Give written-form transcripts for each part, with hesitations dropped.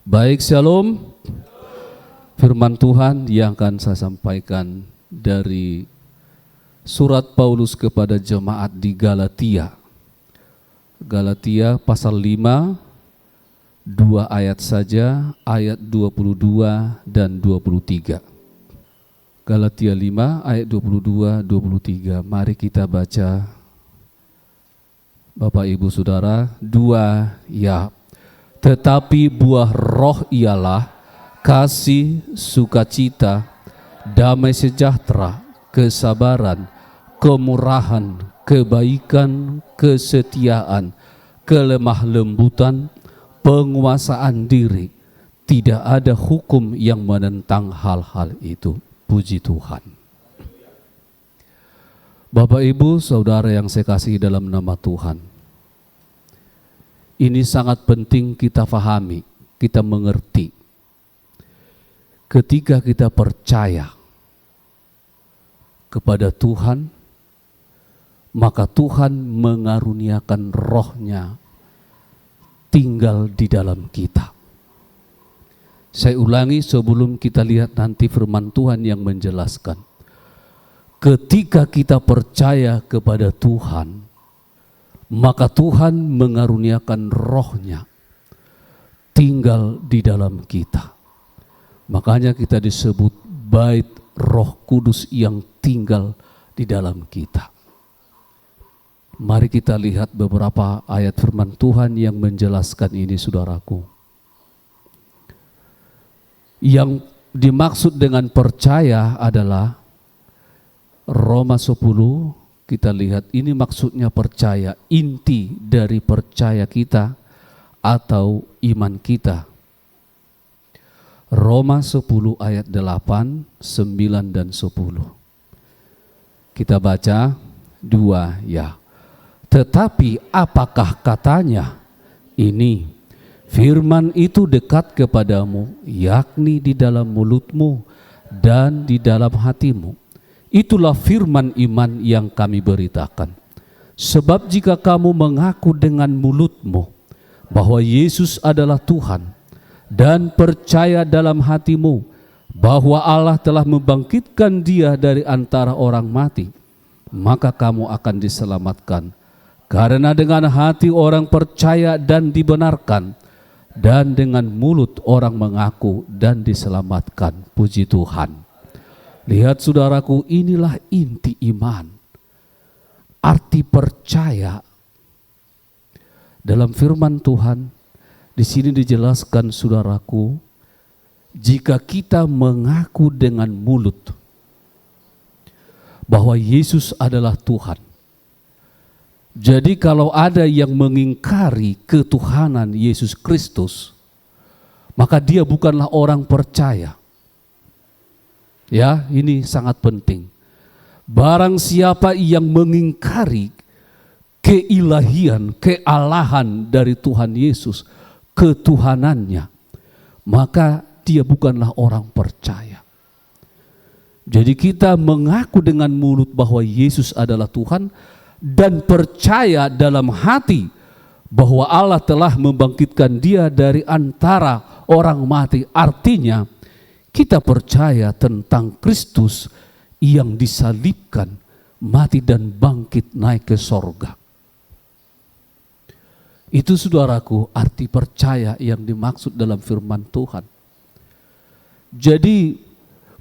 Baik, shalom. Firman Tuhan yang akan saya sampaikan dari surat Paulus kepada jemaat di Galatia. Galatia pasal 5, 2 ayat saja, ayat 22 dan 23. Galatia 5 ayat 22-23. Mari kita baca. Bapak Ibu Saudara, 2 ya. Tetapi buah roh ialah kasih, sukacita, damai sejahtera, kesabaran, kemurahan, kebaikan, kesetiaan, kelemah lembutan, penguasaan diri. Tidak ada hukum yang menentang hal-hal itu. Puji Tuhan. Bapak Ibu Saudara yang saya kasihi dalam nama Tuhan, ini sangat penting kita pahami, kita mengerti. Ketika kita percaya kepada Tuhan, maka Tuhan mengaruniakan roh-Nya tinggal di dalam kita. Saya ulangi sebelum kita lihat nanti firman Tuhan yang menjelaskan. Ketika kita percaya kepada Tuhan, maka Tuhan mengaruniakan roh-Nya tinggal di dalam kita. Makanya kita disebut bait Roh Kudus yang tinggal di dalam kita. Mari kita lihat beberapa ayat firman Tuhan yang menjelaskan ini, saudaraku. Yang dimaksud dengan percaya adalah Roma 10. Kita lihat ini maksudnya percaya, inti dari percaya kita atau iman kita. Roma 10 ayat 8, 9 dan 10. Kita baca 2 ya. Tetapi apakah katanya? Ini firman itu dekat kepadamu, yakni di dalam mulutmu dan di dalam hatimu. Itulah firman iman yang kami beritakan. Sebab jika kamu mengaku dengan mulutmu bahwa Yesus adalah Tuhan dan percaya dalam hatimu bahwa Allah telah membangkitkan Dia dari antara orang mati, maka kamu akan diselamatkan. Karena dengan hati orang percaya dan dibenarkan, dan dengan mulut orang mengaku dan diselamatkan. Puji Tuhan. Lihat saudaraku, inilah inti iman. Arti percaya. Dalam firman Tuhan, di sini dijelaskan saudaraku, jika kita mengaku dengan mulut bahwa Yesus adalah Tuhan. Jadi kalau ada yang mengingkari ketuhanan Yesus Kristus, maka dia bukanlah orang percaya. Ya, ini sangat penting. Barang siapa yang mengingkari keilahian, kealahan dari Tuhan Yesus, ketuhanannya, maka dia bukanlah orang percaya. Jadi kita mengaku dengan mulut bahwa Yesus adalah Tuhan dan percaya dalam hati bahwa Allah telah membangkitkan Dia dari antara orang mati. Artinya kita percaya tentang Kristus yang disalibkan, mati dan bangkit naik ke sorga. Itu saudaraku arti percaya yang dimaksud dalam firman Tuhan. Jadi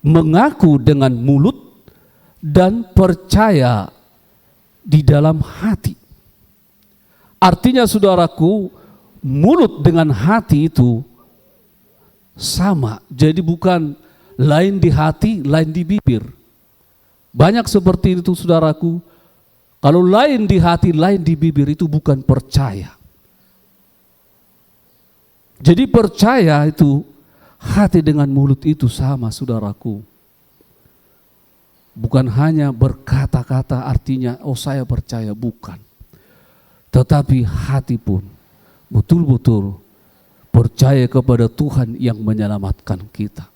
mengaku dengan mulut dan percaya di dalam hati. Artinya saudaraku, mulut dengan hati itu sama, jadi bukan lain di hati, lain di bibir. Banyak seperti itu saudaraku. Kalau lain di hati, lain di bibir, itu bukan percaya. Jadi percaya itu hati dengan mulut itu sama saudaraku. Bukan hanya berkata-kata artinya oh saya percaya, bukan. Tetapi hati pun betul-betul percaya kepada Tuhan yang menyelamatkan kita.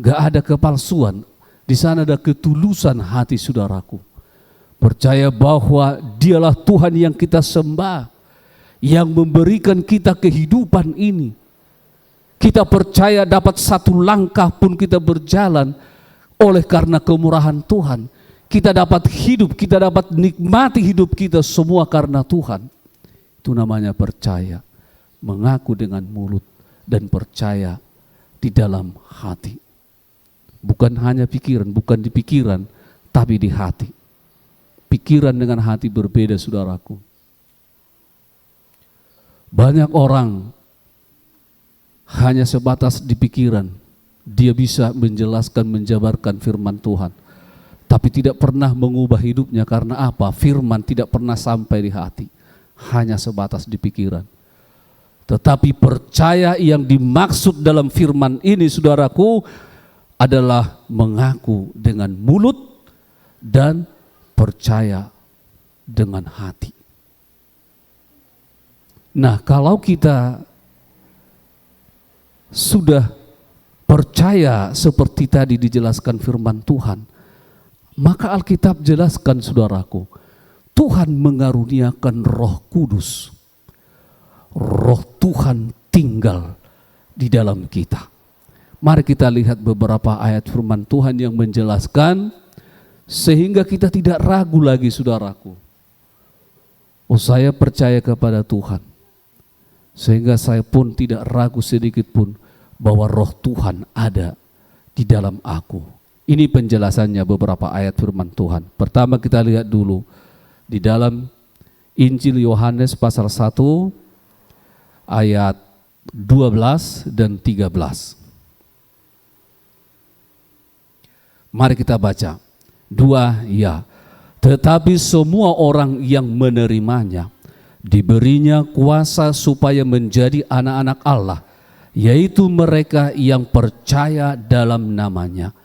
Gak ada kepalsuan, di sana ada ketulusan hati saudaraku. Percaya bahwa Dialah Tuhan yang kita sembah, yang memberikan kita kehidupan ini. Kita percaya dapat satu langkah pun kita berjalan oleh karena kemurahan Tuhan. Kita dapat hidup, kita dapat nikmati hidup kita semua karena Tuhan. Itu namanya percaya. Mengaku dengan mulut dan percaya di dalam hati. Bukan hanya pikiran, bukan di pikiran, tapi di hati. Pikiran dengan hati berbeda, saudaraku. Banyak orang hanya sebatas di pikiran, dia bisa menjelaskan, menjabarkan firman Tuhan, tapi tidak pernah mengubah hidupnya. Karena apa? Firman tidak pernah sampai di hati, hanya sebatas di pikiran. Tetapi percaya yang dimaksud dalam firman ini, saudaraku, adalah mengaku dengan mulut dan percaya dengan hati. Nah, kalau kita sudah percaya seperti tadi dijelaskan firman Tuhan, maka Alkitab jelaskan, saudaraku, Tuhan mengaruniakan Roh Kudus. Roh Tuhan tinggal di dalam kita. Mari kita lihat beberapa ayat firman Tuhan yang menjelaskan, sehingga kita tidak ragu lagi, saudaraku. Oh, saya percaya kepada Tuhan, sehingga saya pun tidak ragu sedikit pun bahwa Roh Tuhan ada di dalam aku. Ini penjelasannya beberapa ayat firman Tuhan. Pertama kita lihat dulu di dalam Injil Yohanes pasal 1 ayat 12 dan 13. Mari kita baca. 2, ya. Tetapi semua orang yang menerimanya diberinya kuasa supaya menjadi anak-anak Allah, yaitu mereka yang percaya dalam namanya.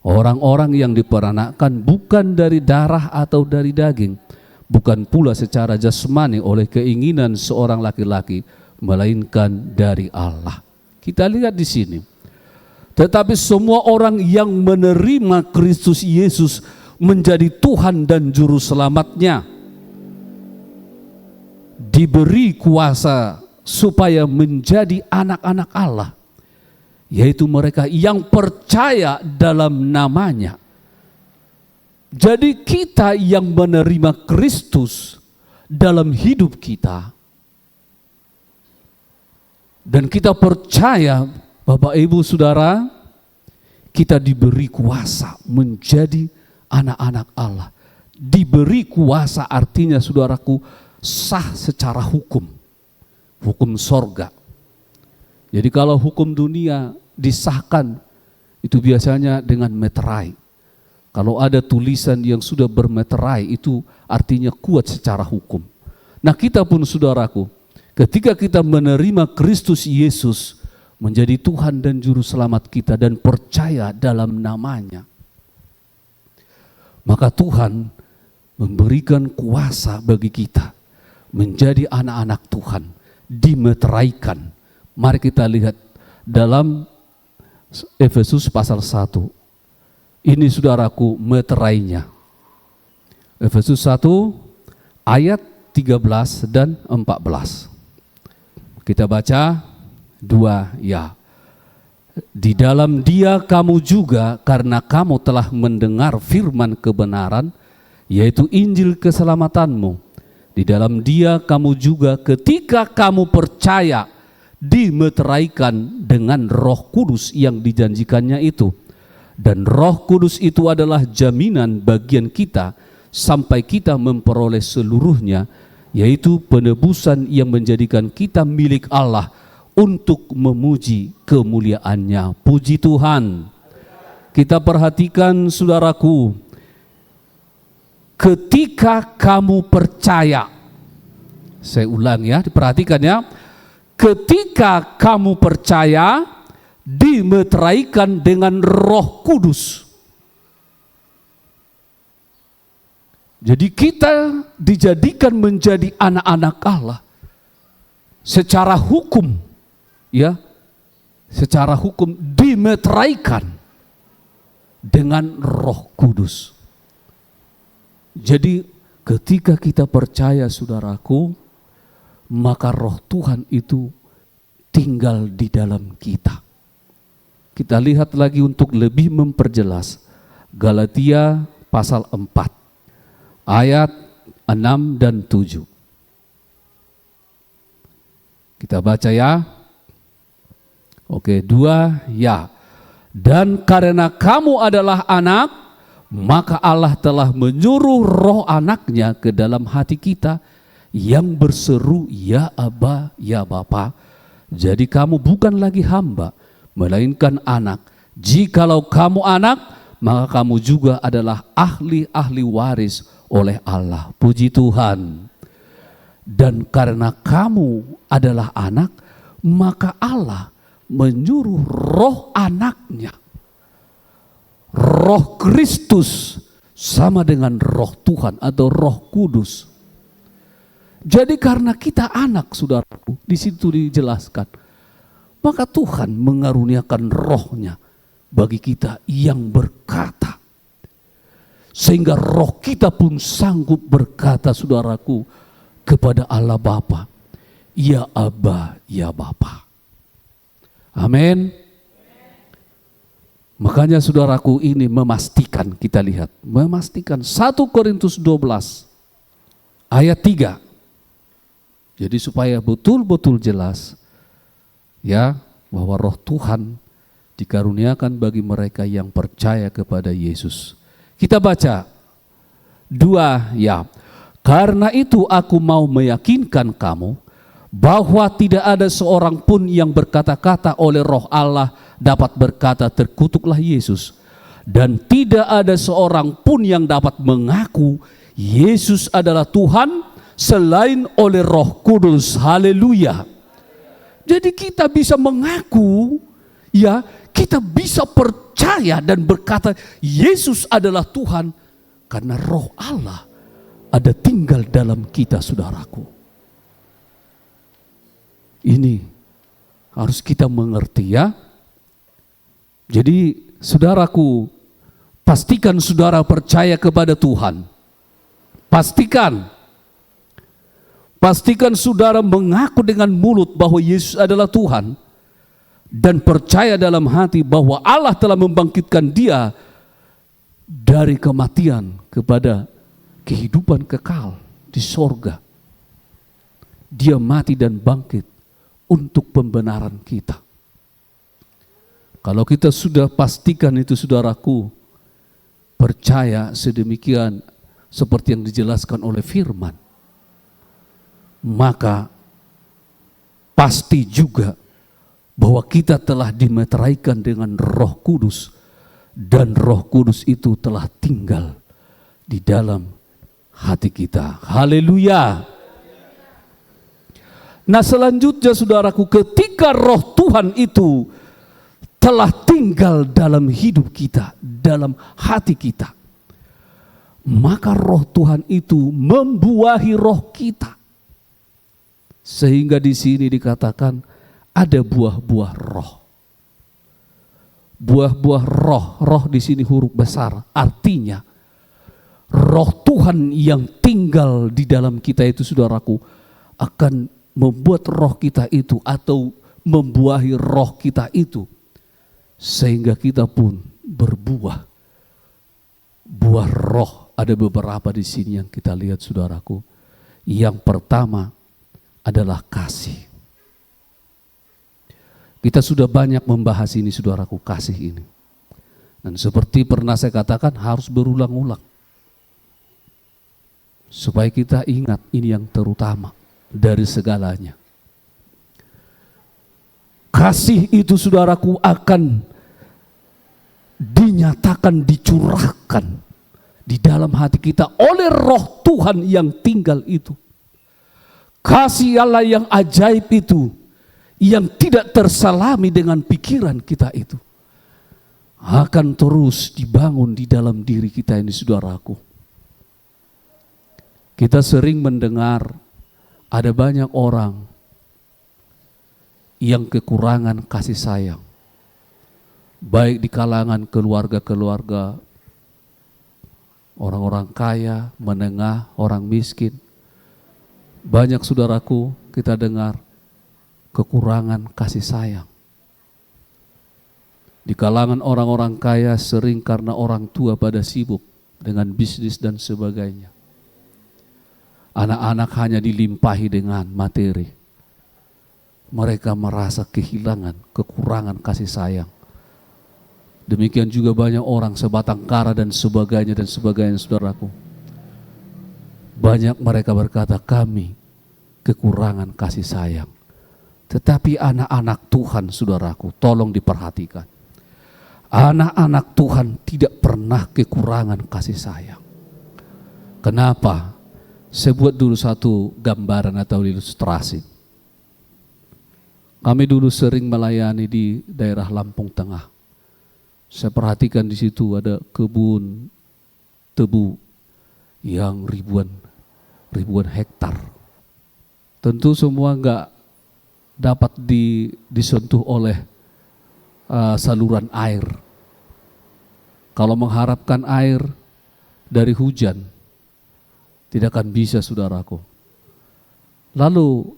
Orang-orang yang diperanakkan bukan dari darah atau dari daging, bukan pula secara jasmani oleh keinginan seorang laki-laki, melainkan dari Allah. Kita lihat di sini. Tetapi semua orang yang menerima Kristus Yesus menjadi Tuhan dan Juru Selamatnya, diberi kuasa supaya menjadi anak-anak Allah, yaitu mereka yang percaya dalam namanya. Jadi kita yang menerima Kristus dalam hidup kita, dan kita percaya, Bapak Ibu Saudara, kita diberi kuasa menjadi anak-anak Allah. Diberi kuasa artinya, saudaraku, sah secara hukum. Hukum sorga. Jadi kalau hukum dunia disahkan, itu biasanya dengan meterai. Kalau ada tulisan yang sudah bermeterai, itu artinya kuat secara hukum. Nah, kita pun, saudaraku, ketika kita menerima Kristus Yesus menjadi Tuhan dan Juru Selamat kita dan percaya dalam namanya, maka Tuhan memberikan kuasa bagi kita menjadi anak-anak Tuhan, dimeteraikan. Mari kita lihat dalam Efesus pasal 1. Ini, saudaraku, meterainya. Efesus 1 ayat 13 dan 14. Kita baca 2, ya. Di dalam Dia kamu juga, karena kamu telah mendengar firman kebenaran, yaitu Injil keselamatanmu. Di dalam Dia kamu juga ketika kamu percaya dimeteraikan dengan Roh Kudus yang dijanjikannya itu. Dan Roh Kudus itu adalah jaminan bagian kita sampai kita memperoleh seluruhnya, yaitu penebusan yang menjadikan kita milik Allah untuk memuji kemuliaannya. Puji Tuhan. Kita perhatikan, saudaraku, ketika kamu percaya, saya ulang ya, diperhatikan ya, ketika kamu percaya dimeteraikan dengan Roh Kudus. Jadi kita dijadikan menjadi anak-anak Allah secara hukum, ya, secara hukum dimeteraikan dengan Roh Kudus. Jadi ketika kita percaya, saudaraku, maka Roh Tuhan itu tinggal di dalam kita. Kita lihat lagi untuk lebih memperjelas. Galatia pasal 4 ayat 6 dan 7. Kita baca ya. Oke, 2 ya. Dan karena kamu adalah anak, maka Allah telah menyuruh roh anaknya ke dalam hati kita yang berseru, ya Aba, ya Bapa. Jadi kamu bukan lagi hamba, melainkan anak. Jikalau kamu anak, maka kamu juga adalah ahli-ahli waris oleh Allah. Puji Tuhan. Dan karena kamu adalah anak, maka Allah menyuruh roh anaknya. Roh Kristus sama dengan roh Tuhan atau roh kudus. Jadi karena kita anak, saudaraku, di situ dijelaskan, maka Tuhan mengaruniakan rohnya bagi kita yang berkata. Sehingga roh kita pun sanggup berkata, saudaraku, kepada Allah Bapa, ya Aba, ya Bapa. Amin. Makanya saudaraku ini memastikan, kita lihat, memastikan 1 Korintus 12 ayat 3. Jadi supaya betul-betul jelas ya bahwa roh Tuhan dikaruniakan bagi mereka yang percaya kepada Yesus. Kita baca 2 ya. Karena itu aku mau meyakinkan kamu bahwa tidak ada seorang pun yang berkata-kata oleh roh Allah dapat berkata terkutuklah Yesus. Dan tidak ada seorang pun yang dapat mengaku Yesus adalah Tuhan selain oleh Roh Kudus. Haleluya. Jadi kita bisa mengaku, ya, kita bisa percaya dan berkata Yesus adalah Tuhan karena Roh Allah ada tinggal dalam kita, saudaraku. Ini harus kita mengerti ya. Jadi saudaraku, pastikan saudara percaya kepada Tuhan. Pastikan saudara mengaku dengan mulut bahwa Yesus adalah Tuhan dan percaya dalam hati bahwa Allah telah membangkitkan dia dari kematian kepada kehidupan kekal di sorga. Dia mati dan bangkit untuk pembenaran kita. Kalau kita sudah pastikan itu, saudaraku, percaya sedemikian seperti yang dijelaskan oleh firman, maka pasti juga bahwa kita telah dimeteraikan dengan Roh Kudus dan Roh Kudus itu telah tinggal di dalam hati kita. Haleluya. Nah selanjutnya saudaraku, ketika Roh Tuhan itu telah tinggal dalam hidup kita, dalam hati kita, maka Roh Tuhan itu membuahi roh kita. Sehingga di sini dikatakan ada buah-buah roh. Buah-buah roh, roh di sini huruf besar, artinya roh Tuhan yang tinggal di dalam kita itu, saudaraku, akan membuat roh kita itu atau membuahi roh kita itu sehingga kita pun berbuah. Buah roh ada beberapa di sini yang kita lihat, saudaraku. Yang pertama adalah kasih. Kita sudah banyak membahas ini, saudaraku, kasih ini. Dan seperti pernah saya katakan, harus berulang-ulang. Supaya kita ingat ini yang terutama dari segalanya. Kasih itu, saudaraku, akan dinyatakan, dicurahkan di dalam hati kita oleh Roh Tuhan yang tinggal itu. Kasih Allah yang ajaib itu, yang tidak tersalami dengan pikiran kita itu, akan terus dibangun di dalam diri kita ini, saudaraku. Kita sering mendengar ada banyak orang yang kekurangan kasih sayang, baik di kalangan keluarga-keluarga, orang-orang kaya, menengah, orang miskin. Banyak, saudaraku, kita dengar kekurangan kasih sayang. Di kalangan orang-orang kaya sering karena orang tua pada sibuk dengan bisnis dan sebagainya. Anak-anak hanya dilimpahi dengan materi. Mereka merasa kehilangan, kekurangan kasih sayang. Demikian juga banyak orang sebatang kara dan sebagainya, saudaraku. Banyak mereka berkata, kami kekurangan kasih sayang. Tetapi anak-anak Tuhan, saudaraku, tolong diperhatikan. Anak-anak Tuhan tidak pernah kekurangan kasih sayang. Kenapa? Saya buat dulu satu gambaran atau ilustrasi. Kami dulu sering melayani di daerah Lampung Tengah. Saya perhatikan di situ ada kebun tebu yang ribuan hektar. Tentu semua enggak dapat disentuh oleh saluran air. Kalau mengharapkan air dari hujan, tidak akan bisa, saudaraku. Lalu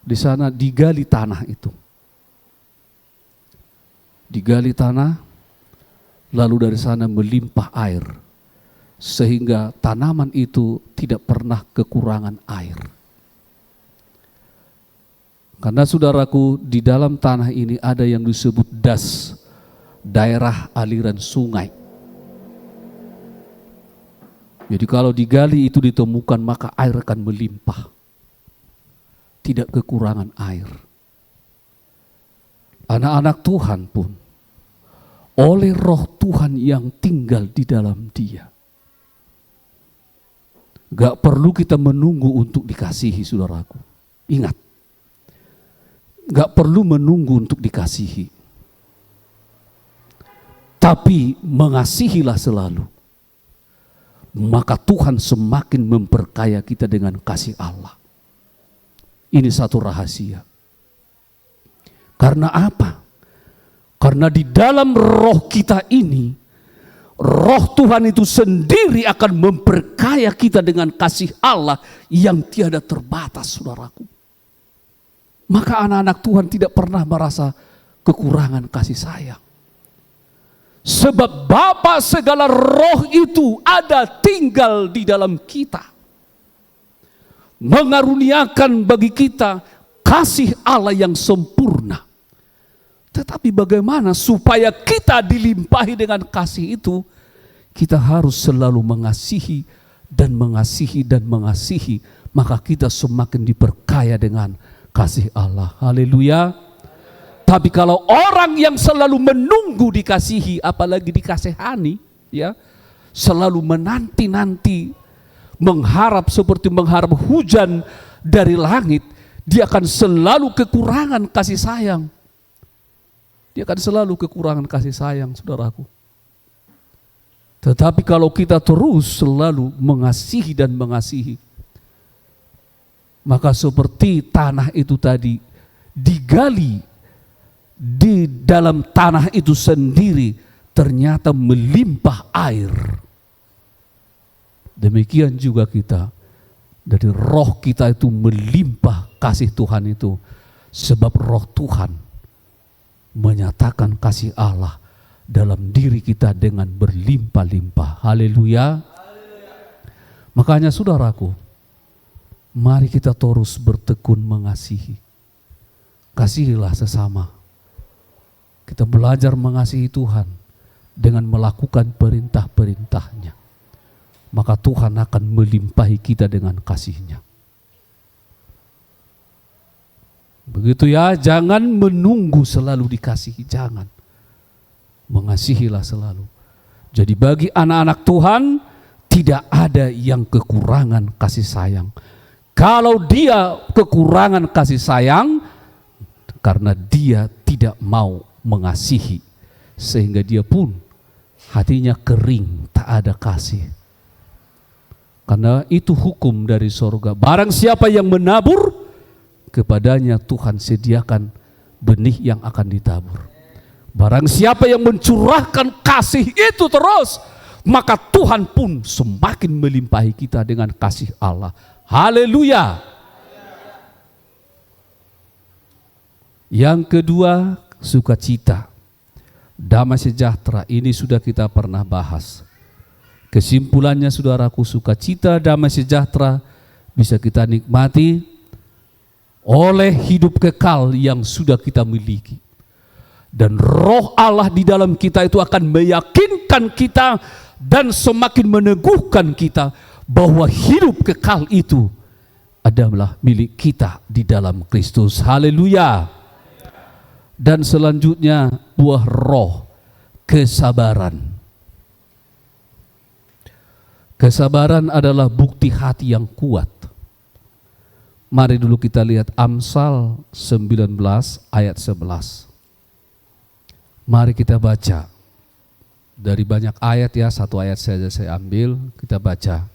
di sana digali tanah itu. Digali tanah, lalu dari sana melimpah air. Sehingga tanaman itu tidak pernah kekurangan air. Karena saudaraku, di dalam tanah ini ada yang disebut das, daerah aliran sungai. Jadi kalau digali itu ditemukan, maka air akan melimpah. Tidak kekurangan air. Anak-anak Tuhan pun oleh roh Tuhan yang tinggal di dalam dia. Gak perlu kita menunggu untuk dikasihi, saudaraku. Ingat, gak perlu menunggu untuk dikasihi. Tapi mengasihilah selalu. Maka Tuhan semakin memperkaya kita dengan kasih Allah. Ini satu rahasia. Karena apa? Karena di dalam roh kita ini, roh Tuhan itu sendiri akan memperkaya kita dengan kasih Allah yang tiada terbatas, saudaraku. Maka anak-anak Tuhan tidak pernah merasa kekurangan kasih sayang. Sebab Bapa segala roh itu ada tinggal di dalam kita. Mengaruniakan bagi kita kasih Allah yang sempurna. Tetapi bagaimana supaya kita dilimpahi dengan kasih itu? Kita harus selalu mengasihi dan mengasihi dan mengasihi. Maka kita semakin diperkaya dengan kasih Allah. Haleluya. Tapi kalau orang yang selalu menunggu dikasihi, apalagi dikasihani, ya, selalu menanti-nanti, mengharap seperti mengharap hujan dari langit, dia akan selalu kekurangan kasih sayang. Dia akan selalu kekurangan kasih sayang, saudaraku. Tetapi kalau kita terus selalu mengasihi dan mengasihi, maka seperti tanah itu tadi digali, di dalam tanah itu sendiri ternyata melimpah air. Demikian juga kita, dari roh kita itu melimpah kasih Tuhan itu. Sebab roh Tuhan menyatakan kasih Allah dalam diri kita dengan berlimpah-limpah. Haleluya. Makanya saudaraku, mari kita terus bertekun mengasihi. Kasihilah sesama. Kita belajar mengasihi Tuhan dengan melakukan perintah-perintahnya. Maka Tuhan akan melimpahi kita dengan kasih-Nya. Begitu ya, jangan menunggu selalu dikasihi, jangan. Mengasihilah selalu. Jadi bagi anak-anak Tuhan, tidak ada yang kekurangan kasih sayang. Kalau dia kekurangan kasih sayang, karena dia tidak mau mengasihi, sehingga dia pun hatinya kering, tak ada kasih. Karena itu hukum dari sorga. Barang siapa yang menabur, kepadanya Tuhan sediakan benih yang akan ditabur. Barang siapa yang mencurahkan kasih itu terus, maka Tuhan pun semakin melimpahi kita dengan kasih Allah. Haleluya. Yang kedua, sukacita. Damai sejahtera ini sudah kita pernah bahas. Kesimpulannya saudaraku, sukacita damai sejahtera bisa kita nikmati oleh hidup kekal yang sudah kita miliki. Dan roh Allah di dalam kita itu akan meyakinkan kita dan semakin meneguhkan kita bahwa hidup kekal itu adalah milik kita di dalam Kristus. Haleluya. Dan selanjutnya buah roh, kesabaran. Kesabaran adalah bukti hati yang kuat. Mari dulu kita lihat Amsal 19 ayat 11. Mari kita baca. Dari banyak ayat ya, satu ayat saja saya ambil, kita baca.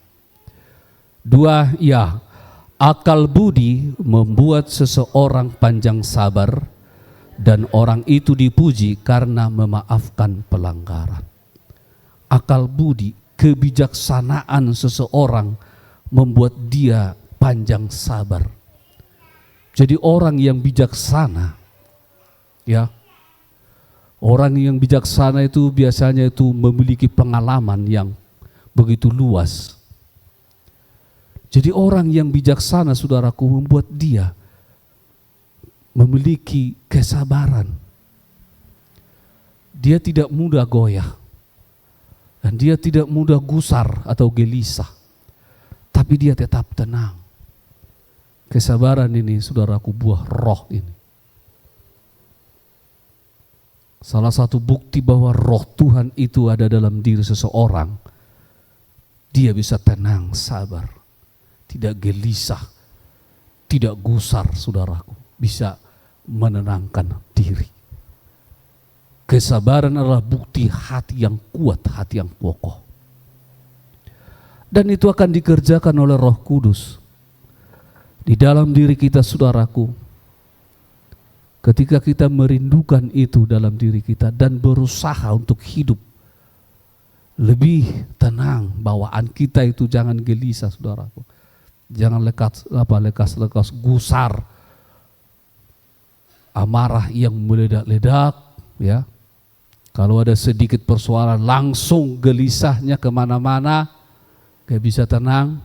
2, ya, akal budi membuat seseorang panjang sabar, dan orang itu dipuji karena memaafkan pelanggaran. Akal budi, kebijaksanaan seseorang membuat dia panjang sabar. Jadi orang yang bijaksana, ya, orang yang bijaksana itu biasanya itu memiliki pengalaman yang begitu luas. Jadi orang yang bijaksana, saudaraku, membuat dia memiliki kesabaran. Dia tidak mudah goyah. Dan dia tidak mudah gusar atau gelisah. Tapi dia tetap tenang. Kesabaran ini, saudaraku, buah roh ini. Salah satu bukti bahwa roh Tuhan itu ada dalam diri seseorang, dia bisa tenang, sabar, tidak gelisah, tidak gusar, saudaraku, bisa menenangkan diri. Kesabaran adalah bukti hati yang kuat, hati yang kokoh. Dan itu akan dikerjakan oleh Roh Kudus di dalam diri kita, saudaraku. Ketika kita merindukan itu dalam diri kita dan berusaha untuk hidup lebih tenang, bawaan kita itu jangan gelisah, saudaraku. Jangan lekas-lekas gusar, amarah yang meledak-ledak, ya. Kalau ada sedikit persoalan langsung gelisahnya kemana-mana, gak bisa tenang,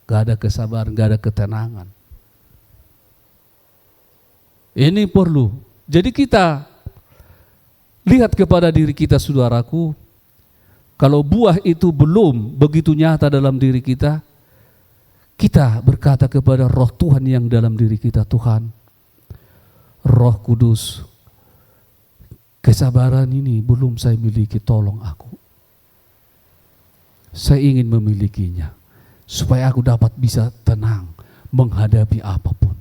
gak ada kesabaran, gak ada ketenangan. Ini perlu. Jadi kita lihat kepada diri kita, saudaraku. Kalau buah itu belum begitu nyata dalam diri kita, kita berkata kepada roh Tuhan yang dalam diri kita, Tuhan, Roh Kudus, kesabaran ini belum saya miliki, tolong aku. Saya ingin memilikinya, supaya aku dapat bisa tenang menghadapi apapun.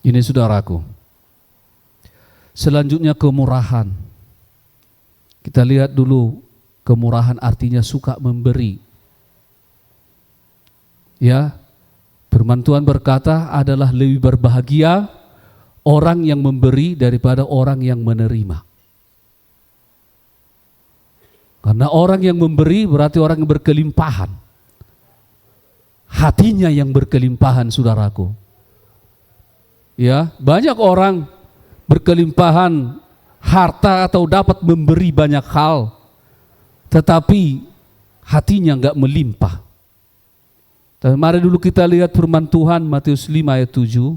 Ini saudaraku. Selanjutnya kemurahan. Kita lihat dulu, kemurahan artinya suka memberi. Ya, firman Tuhan berkata adalah lebih berbahagia orang yang memberi daripada orang yang menerima. Karena orang yang memberi berarti orang yang berkelimpahan. Hatinya yang berkelimpahan, saudaraku. Ya, banyak orang berkelimpahan harta atau dapat memberi banyak hal, tetapi hatinya enggak melimpah. Dan mari dulu kita lihat firman Tuhan Matius 5 ayat 7.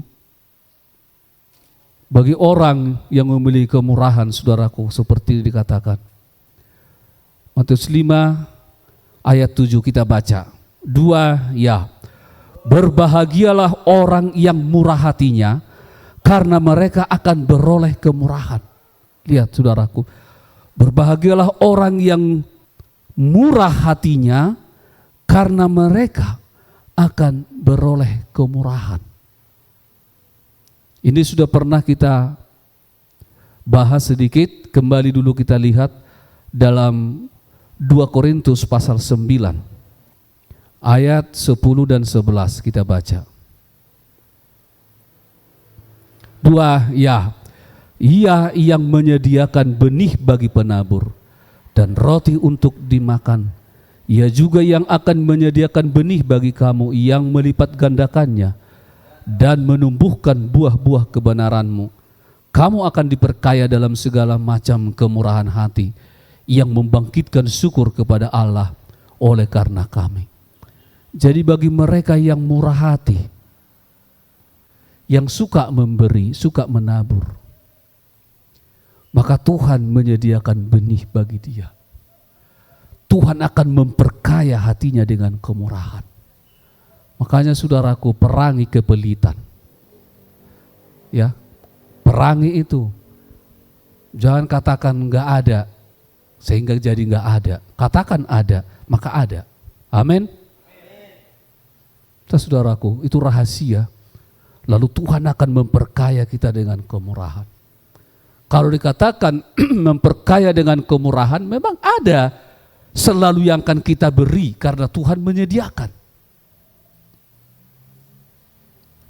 Bagi orang yang memiliki kemurahan, saudaraku, seperti dikatakan. Matius 5 ayat 7 kita baca. 2, ya. Berbahagialah orang yang murah hatinya, karena mereka akan beroleh kemurahan. Lihat, saudaraku. Berbahagialah orang yang murah hatinya, karena mereka akan beroleh kemurahan. Ini sudah pernah kita bahas sedikit. Kembali dulu kita lihat dalam 2 Korintus pasal 9 ayat 10 dan 11 kita baca. 2, ya, Ia yang menyediakan benih bagi penabur dan roti untuk dimakan. Ia juga yang akan menyediakan benih bagi kamu yang melipat gandakannya dan menumbuhkan buah-buah kebenaranmu, Kamu akan diperkaya dalam segala macam kemurahan hati yang membangkitkan syukur kepada Allah oleh karena kami. Jadi bagi mereka yang murah hati, yang suka memberi, suka menabur, maka Tuhan menyediakan benih bagi dia. Tuhan akan memperkaya hatinya dengan kemurahan. Makanya saudaraku, perangi kepelitan. Ya, perangi itu. Jangan katakan enggak ada, sehingga jadi enggak ada. Katakan ada, maka ada. Amin. Saudaraku, itu rahasia. Lalu Tuhan akan memperkaya kita dengan kemurahan. Kalau dikatakan memperkaya dengan kemurahan, memang ada selalu yang akan kita beri karena Tuhan menyediakan.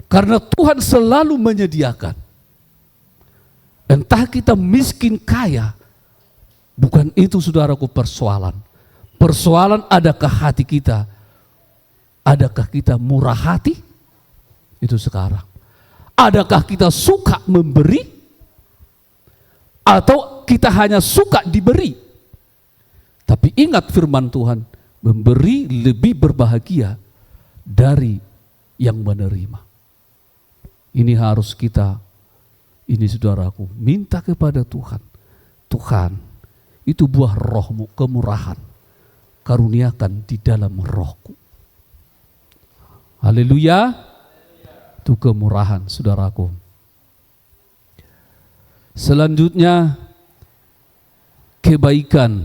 Karena Tuhan selalu menyediakan. Entah kita miskin kaya, bukan itu saudaraku persoalan. Persoalan adakah hati kita, adakah kita murah hati? Itu sekarang. Adakah kita suka memberi? Atau kita hanya suka diberi? Tapi ingat firman Tuhan, memberi lebih berbahagia dari yang menerima. Ini harus kita, ini saudaraku, minta kepada Tuhan. Tuhan, itu buah rohmu, kemurahan. Karuniakan di dalam rohku. Haleluya. Itu kemurahan, saudaraku. Selanjutnya, kebaikan.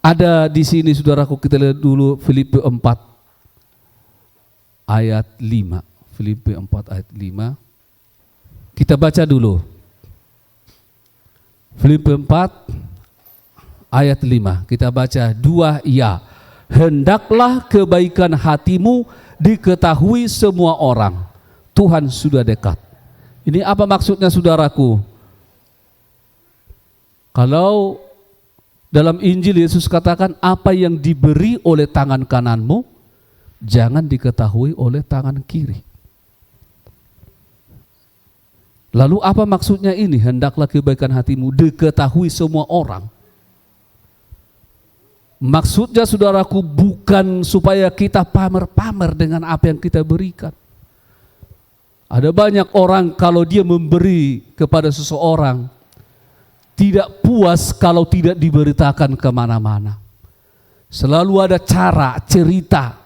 Ada di sini, saudaraku, kita lihat dulu Filipi 4 ayat 5. Filipi 4 ayat 5. Kita baca dulu. Filipi 4 ayat 5. Kita baca 2 ya. Hendaklah kebaikan hatimu diketahui semua orang. Tuhan sudah dekat. Ini apa maksudnya saudaraku? Kalau dalam Injil Yesus katakan apa yang diberi oleh tangan kananmu jangan diketahui oleh tangan kiri. Lalu apa maksudnya ini? Hendaklah kebaikan hatimu diketahui semua orang. Maksudnya saudaraku bukan supaya kita pamer-pamer dengan apa yang kita berikan. Ada banyak orang kalau dia memberi kepada seseorang tidak puas kalau tidak diberitakan kemana-mana. Selalu ada cara, cerita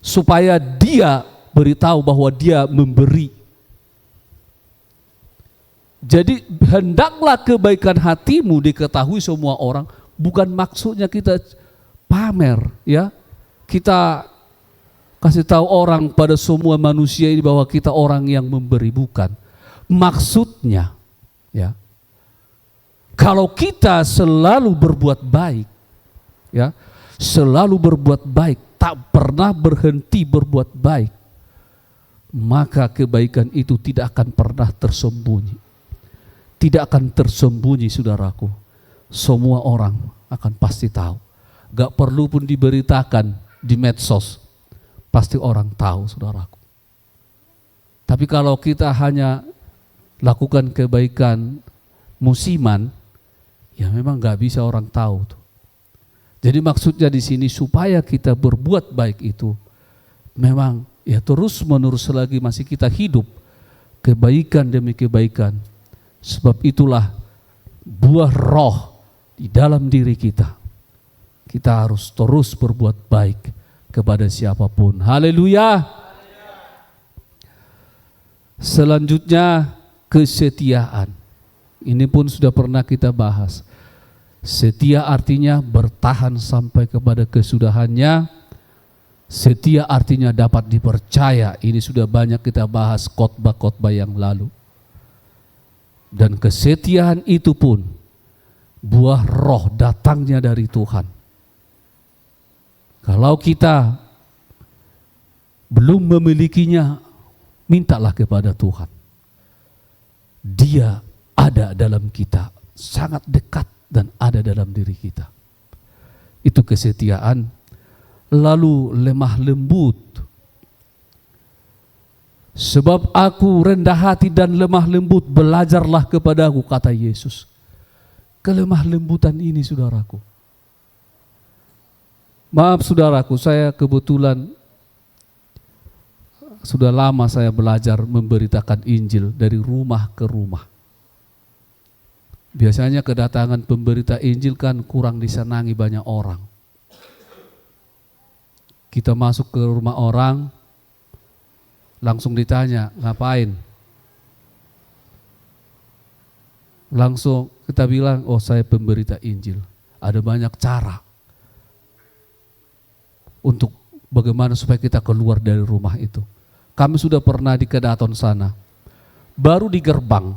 supaya dia beritahu bahwa dia memberi. Jadi hendaklah kebaikan hatimu diketahui semua orang. Bukan maksudnya kita pamer, ya. Kita kasih tahu orang pada semua manusia ini bahwa kita orang yang memberi, bukan. Maksudnya, ya. Kalau kita selalu berbuat baik, ya, selalu berbuat baik, tak pernah berhenti berbuat baik, maka kebaikan itu tidak akan pernah tersembunyi. Tidak akan tersembunyi, saudaraku. Semua orang akan pasti tahu. Gak perlu pun diberitakan di medsos. Pasti orang tahu, saudaraku. Tapi kalau kita hanya lakukan kebaikan musiman, ya memang gak bisa orang tahu tuh. Jadi maksudnya di sini supaya kita berbuat baik itu memang ya terus menerus lagi masih kita hidup kebaikan demi kebaikan. Sebab itulah buah roh di dalam diri kita. Kita harus terus berbuat baik kepada siapapun. Haleluya. Selanjutnya kesetiaan. Ini pun sudah pernah kita bahas. Setia artinya bertahan sampai kepada kesudahannya. Setia artinya dapat dipercaya. Ini sudah banyak kita bahas khotbah-khotbah yang lalu. Dan kesetiaan itu pun buah roh datangnya dari Tuhan. Kalau kita belum memilikinya, mintalah kepada Tuhan. Dia ada dalam kita, sangat dekat dan ada dalam diri kita. Itu kesetiaan. Lalu lemah lembut. Sebab aku rendah hati dan lemah lembut, belajarlah kepadaku, kata Yesus. Kelemah lembutan ini, saudaraku. Maaf saudaraku, saya kebetulan sudah lama saya belajar memberitakan Injil dari rumah ke rumah. Biasanya kedatangan pemberita Injil kan kurang disenangi banyak orang. Kita masuk ke rumah orang, langsung ditanya, ngapain? Langsung kita bilang, oh saya pemberita Injil. Ada banyak cara untuk bagaimana supaya kita keluar dari rumah itu. Kami sudah pernah di Kedaton sana. Baru di gerbang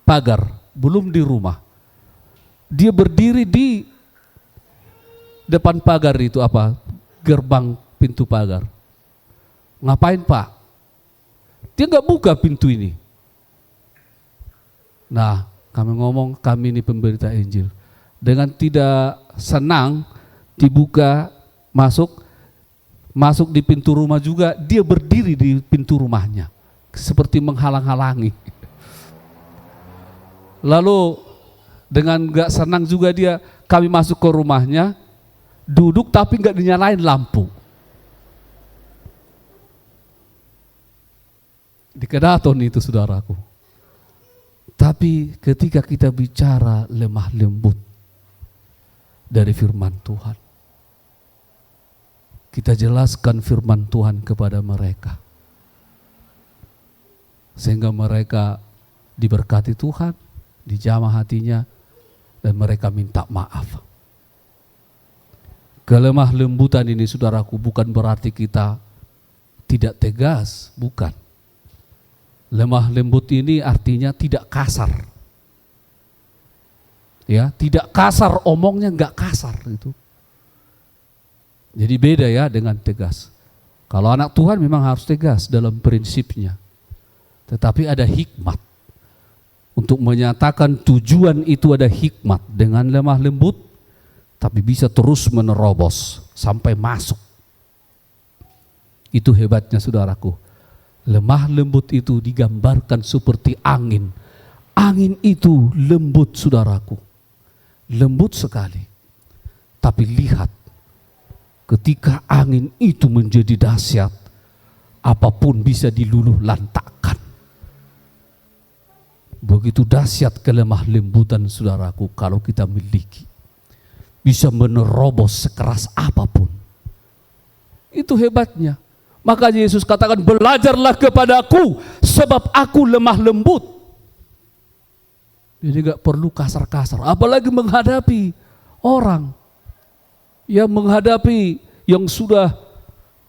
pagar, belum di rumah. Dia berdiri di depan pagar itu gerbang pintu pagar. Ngapain Pak? Dia nggak buka pintu ini. Nah, kami ngomong, kami ini pemberita Injil. Dengan tidak senang dibuka, masuk di pintu rumah juga, dia berdiri di pintu rumahnya seperti menghalang-halangi. Lalu dengan gak senang juga kami masuk ke rumahnya, duduk tapi gak dinyalain lampu. Di Kedaton itu saudaraku. Tapi ketika kita bicara lemah lembut dari firman Tuhan, kita jelaskan firman Tuhan kepada mereka, sehingga mereka diberkati Tuhan, dijamah hatinya, dan mereka minta maaf. Kelemah lembutan ini saudaraku bukan berarti kita tidak tegas, bukan. Lemah lembut ini artinya tidak kasar. Ya, tidak kasar, omongnya enggak kasar itu. Jadi beda ya dengan tegas. Kalau anak Tuhan memang harus tegas dalam prinsipnya. Tetapi ada hikmat. Untuk menyatakan tujuan itu ada hikmat. Dengan lemah lembut, tapi bisa terus menerobos sampai masuk. Itu hebatnya saudaraku. Lemah lembut itu digambarkan seperti angin. Angin itu lembut saudaraku. Lembut sekali. Tapi lihat, ketika angin itu menjadi dahsyat, apapun bisa diluluh lantakkan. Begitu dahsyat kelemah lembutan saudaraku kalau kita miliki. Bisa menerobos sekeras apapun. Itu hebatnya. Maka Yesus katakan, belajarlah kepadaku sebab aku lemah lembut. Jadi gak perlu kasar-kasar. Apalagi menghadapi orang. Yang menghadapi yang sudah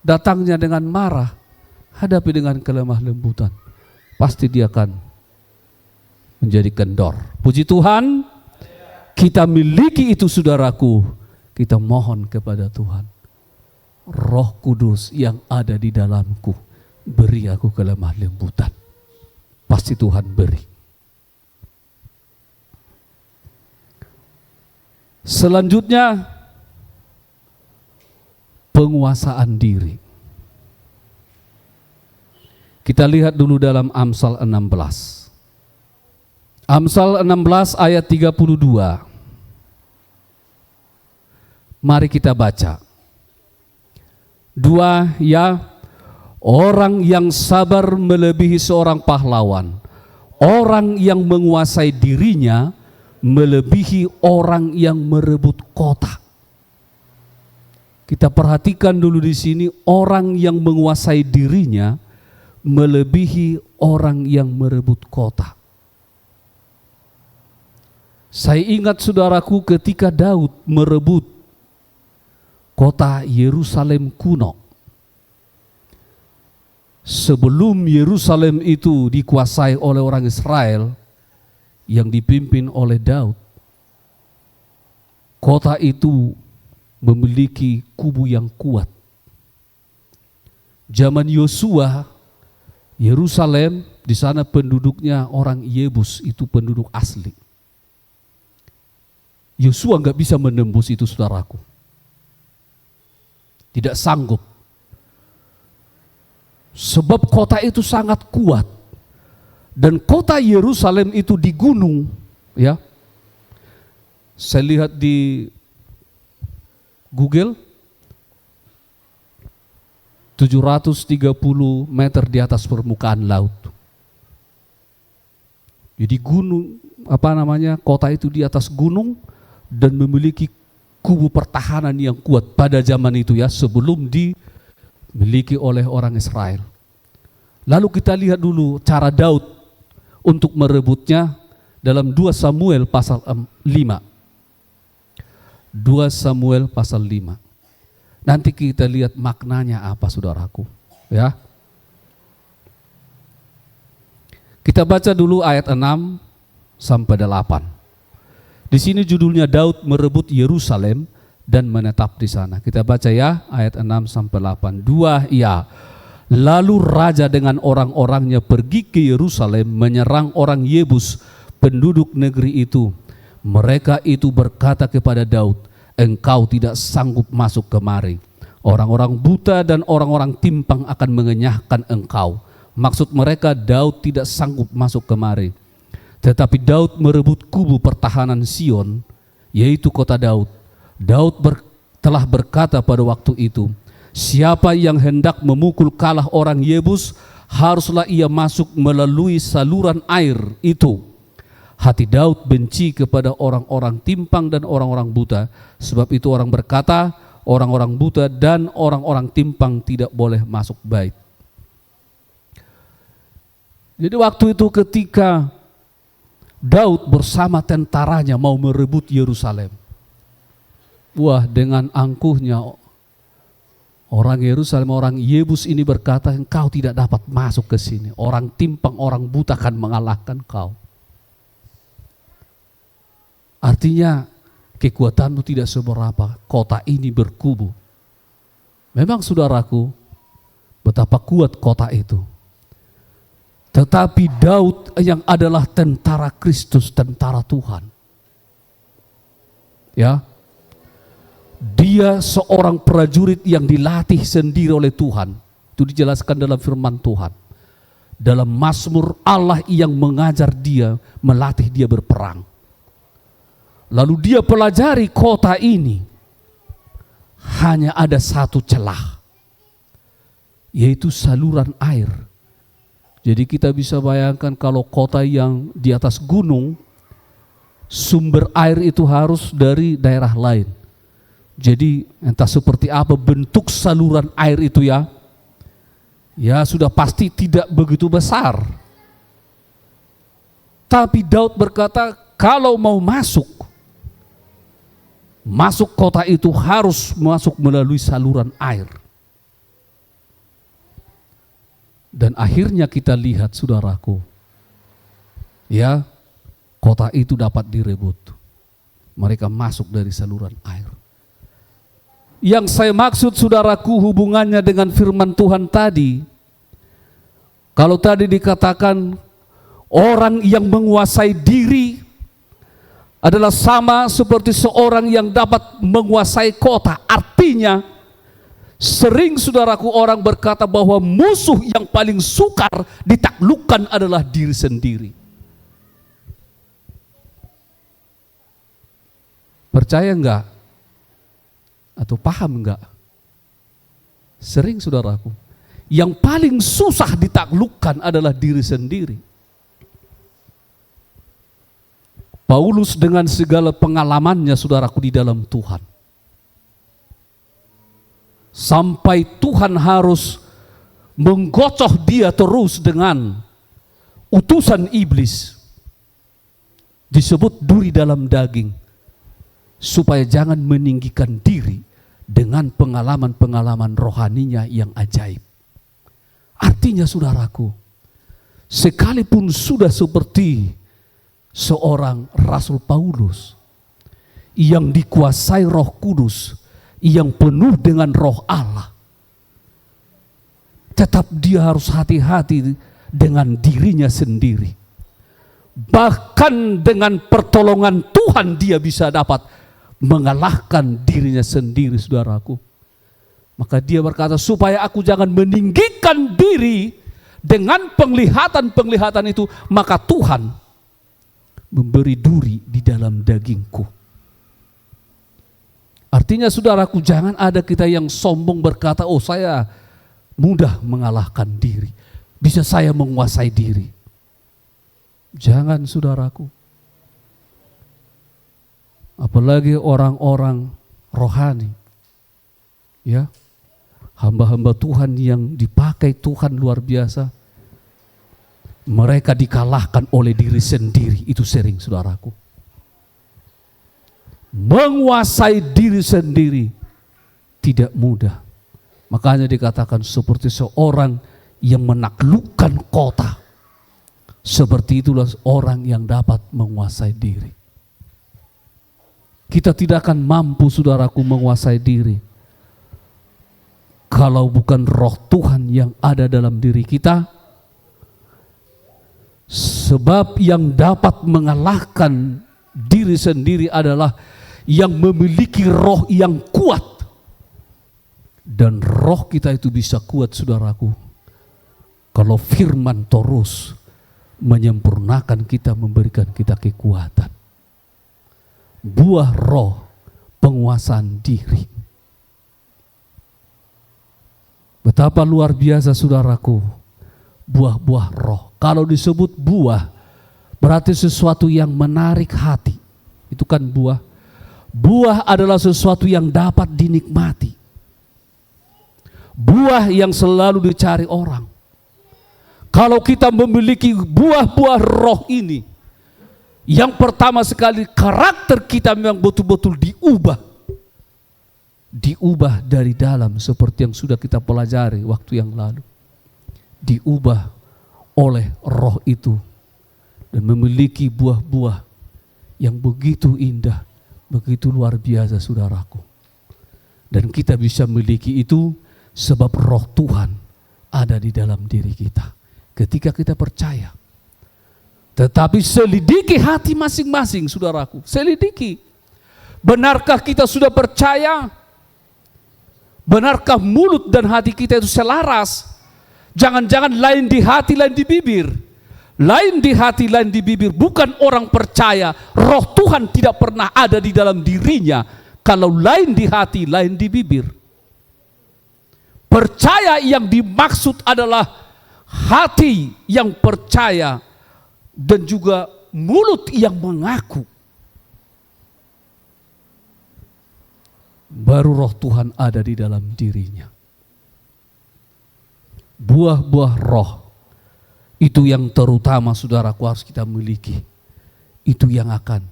datangnya dengan marah. Hadapi dengan kelemah lembutan. Pasti dia akan menjadi kendor. Puji Tuhan, kita miliki itu saudaraku. Kita mohon kepada Tuhan. Roh Kudus yang ada di dalamku, beri aku kelemah lembutan. Pasti Tuhan beri. Selanjutnya, penguasaan diri. Kita lihat dulu dalam Amsal 16. Amsal 16 ayat 32. Mari kita baca. 2 ya, orang yang sabar melebihi seorang pahlawan. Orang yang menguasai dirinya melebihi orang yang merebut kota. Kita perhatikan dulu di sini, orang yang menguasai dirinya melebihi orang yang merebut kota. Saya ingat saudaraku ketika Daud merebut kota Yerusalem kuno. Sebelum Yerusalem itu dikuasai oleh orang Israel yang dipimpin oleh Daud, kota itu memiliki kubu yang kuat. Zaman Yosua, Yerusalem di sana penduduknya orang Yebus, itu penduduk asli. Yosua nggak bisa menembus itu saudaraku. Tidak sanggup. Sebab kota itu sangat kuat. Dan kota Yerusalem itu di gunung, ya. Saya lihat di Google 730 meter di atas permukaan laut. Jadi gunung, kota itu di atas gunung dan memiliki kubu pertahanan yang kuat pada zaman itu, ya, sebelum dimiliki oleh orang Israel. Lalu kita lihat dulu cara Daud untuk merebutnya dalam 2 Samuel pasal 5. 2 Samuel pasal 5. Nanti kita lihat maknanya apa, saudaraku, ya. Kita baca dulu ayat 6 sampai 8. Di sini judulnya Daud merebut Yerusalem dan menetap di sana. Kita baca, ya, ayat 6 sampai 8. 2 ya. Lalu raja dengan orang-orangnya pergi ke Yerusalem menyerang orang Yebus, penduduk negeri itu. Mereka itu berkata kepada Daud, engkau tidak sanggup masuk kemari. Orang-orang buta dan orang-orang timpang akan mengenyahkan engkau. Maksud mereka, Daud tidak sanggup masuk kemari. Tetapi Daud merebut kubu pertahanan Sion, yaitu kota Daud. Daud telah berkata pada waktu itu, siapa yang hendak memukul kalah orang Yebus, haruslah ia masuk melalui saluran air itu. Hati Daud benci kepada orang-orang timpang dan orang-orang buta. Sebab itu orang berkata, orang-orang buta dan orang-orang timpang tidak boleh masuk bait. Jadi waktu itu ketika Daud bersama tentaranya mau merebut Yerusalem, wah, dengan angkuhnya orang Yerusalem, orang Yebus ini berkata, engkau tidak dapat masuk ke sini. Orang timpang, orang buta akan mengalahkan kau. Artinya kekuatanmu tidak seberapa, kota ini berkubu. Memang saudaraku, betapa kuat kota itu. Tetapi Daud yang adalah tentara Kristus, tentara Tuhan, ya, dia seorang prajurit yang dilatih sendiri oleh Tuhan. Itu dijelaskan dalam firman Tuhan. Dalam Mazmur, Allah yang mengajar dia, melatih dia berperang. Lalu dia pelajari kota ini. Hanya ada satu celah, yaitu saluran air. Jadi kita bisa bayangkan kalau kota yang di atas gunung, sumber air itu harus dari daerah lain. Jadi entah seperti apa bentuk saluran air itu, ya, ya sudah pasti tidak begitu besar. Tapi Daud berkata, kalau mau masuk kota itu harus masuk melalui saluran air. Dan akhirnya kita lihat, saudaraku, ya, kota itu dapat direbut. Mereka masuk dari saluran air. Yang saya maksud, saudaraku, hubungannya dengan firman Tuhan tadi. Kalau tadi dikatakan orang yang menguasai diri adalah sama seperti seorang yang dapat menguasai kota. Artinya, sering, saudaraku, orang berkata bahwa musuh yang paling sukar ditaklukkan adalah diri sendiri. Percaya enggak? Atau paham enggak? Sering, saudaraku, yang paling susah ditaklukkan adalah diri sendiri. Paulus dengan segala pengalamannya, saudaraku, di dalam Tuhan, sampai Tuhan harus menggocoh dia terus dengan utusan iblis, disebut duri dalam daging, supaya jangan meninggikan diri dengan pengalaman-pengalaman rohaninya yang ajaib. Artinya, saudaraku, sekalipun sudah seperti seorang Rasul Paulus yang dikuasai Roh Kudus, yang penuh dengan Roh Allah, tetap dia harus hati-hati dengan dirinya sendiri. Bahkan dengan pertolongan Tuhan dia bisa dapat mengalahkan dirinya sendiri, saudaraku. Maka dia berkata, supaya aku jangan meninggikan diri dengan penglihatan-penglihatan itu, maka Tuhan memberi duri di dalam dagingku. Artinya saudaraku, jangan ada kita yang sombong berkata, oh saya mudah mengalahkan diri, bisa saya menguasai diri. Jangan saudaraku. Apalagi orang-orang rohani, ya, hamba-hamba Tuhan yang dipakai Tuhan luar biasa, mereka dikalahkan oleh diri sendiri. Itu sering saudaraku. Menguasai diri sendiri tidak mudah. Makanya dikatakan seperti seorang yang menaklukkan kota, seperti itulah orang yang dapat menguasai diri. Kita tidak akan mampu saudaraku menguasai diri kalau bukan roh Tuhan yang ada dalam diri kita. Sebab yang dapat mengalahkan diri sendiri adalah yang memiliki roh yang kuat. Dan roh kita itu bisa kuat saudaraku kalau firman terus menyempurnakan kita, memberikan kita kekuatan. Buah roh, penguasaan diri. Betapa luar biasa saudaraku, buah-buah roh. Kalau disebut buah, berarti sesuatu yang menarik hati. Itu kan buah. Buah adalah sesuatu yang dapat dinikmati. Buah yang selalu dicari orang. Kalau kita memiliki buah-buah roh ini, yang pertama sekali karakter kita memang betul-betul diubah. Diubah dari dalam seperti yang sudah kita pelajari waktu yang lalu. Diubah oleh roh itu dan memiliki buah-buah yang begitu indah, begitu luar biasa saudaraku. Dan kita bisa memiliki itu sebab roh Tuhan ada di dalam diri kita ketika kita percaya. Tetapi selidiki hati masing-masing saudaraku, selidiki. Benarkah kita sudah percaya? Benarkah mulut dan hati kita itu selaras? Jangan-jangan lain di hati, lain di bibir. Lain di hati, lain di bibir. Bukan orang percaya, roh Tuhan tidak pernah ada di dalam dirinya. Kalau lain di hati, lain di bibir. Percaya yang dimaksud adalah hati yang percaya dan juga mulut yang mengaku. Baru roh Tuhan ada di dalam dirinya. Buah-buah roh itu yang terutama saudaraku harus kita miliki. Itu yang akan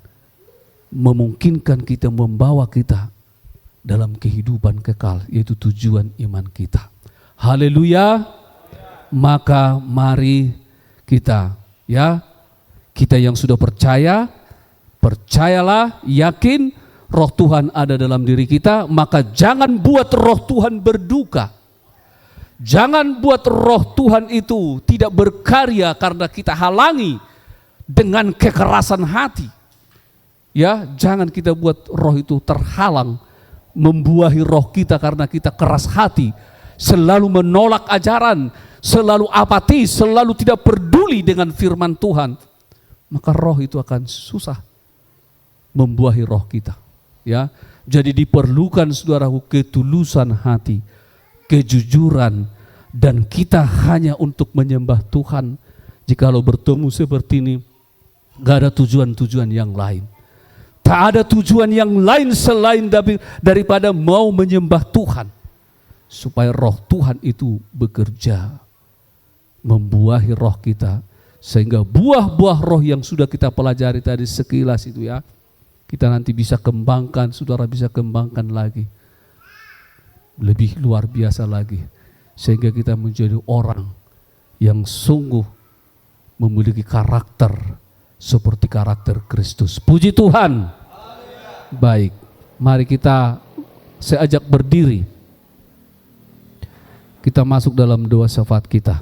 memungkinkan kita, membawa kita dalam kehidupan kekal, yaitu tujuan iman kita. Haleluya. Maka mari kita, ya, kita yang sudah percaya, percayalah, yakin roh Tuhan ada dalam diri kita, maka jangan buat roh Tuhan berduka. Jangan buat roh Tuhan itu tidak berkarya karena kita halangi dengan kekerasan hati. Ya, jangan kita buat roh itu terhalang membuahi roh kita karena kita keras hati, selalu menolak ajaran, selalu apatis, selalu tidak peduli dengan firman Tuhan. Maka roh itu akan susah membuahi roh kita. Ya, jadi diperlukan saudaraku ketulusan hati, kejujuran, dan kita hanya untuk menyembah Tuhan. Jikalau bertemu seperti ini, gak ada tujuan-tujuan yang lain. Tak ada tujuan yang lain selain daripada mau menyembah Tuhan, supaya roh Tuhan itu bekerja, membuahi roh kita, sehingga buah-buah roh yang sudah kita pelajari tadi sekilas itu, ya, kita nanti bisa kembangkan, saudara bisa kembangkan lagi, lebih luar biasa lagi, sehingga kita menjadi orang yang sungguh memiliki karakter seperti karakter Kristus. Puji Tuhan. Baik, mari saya ajak berdiri. Kita masuk dalam doa syafaat kita.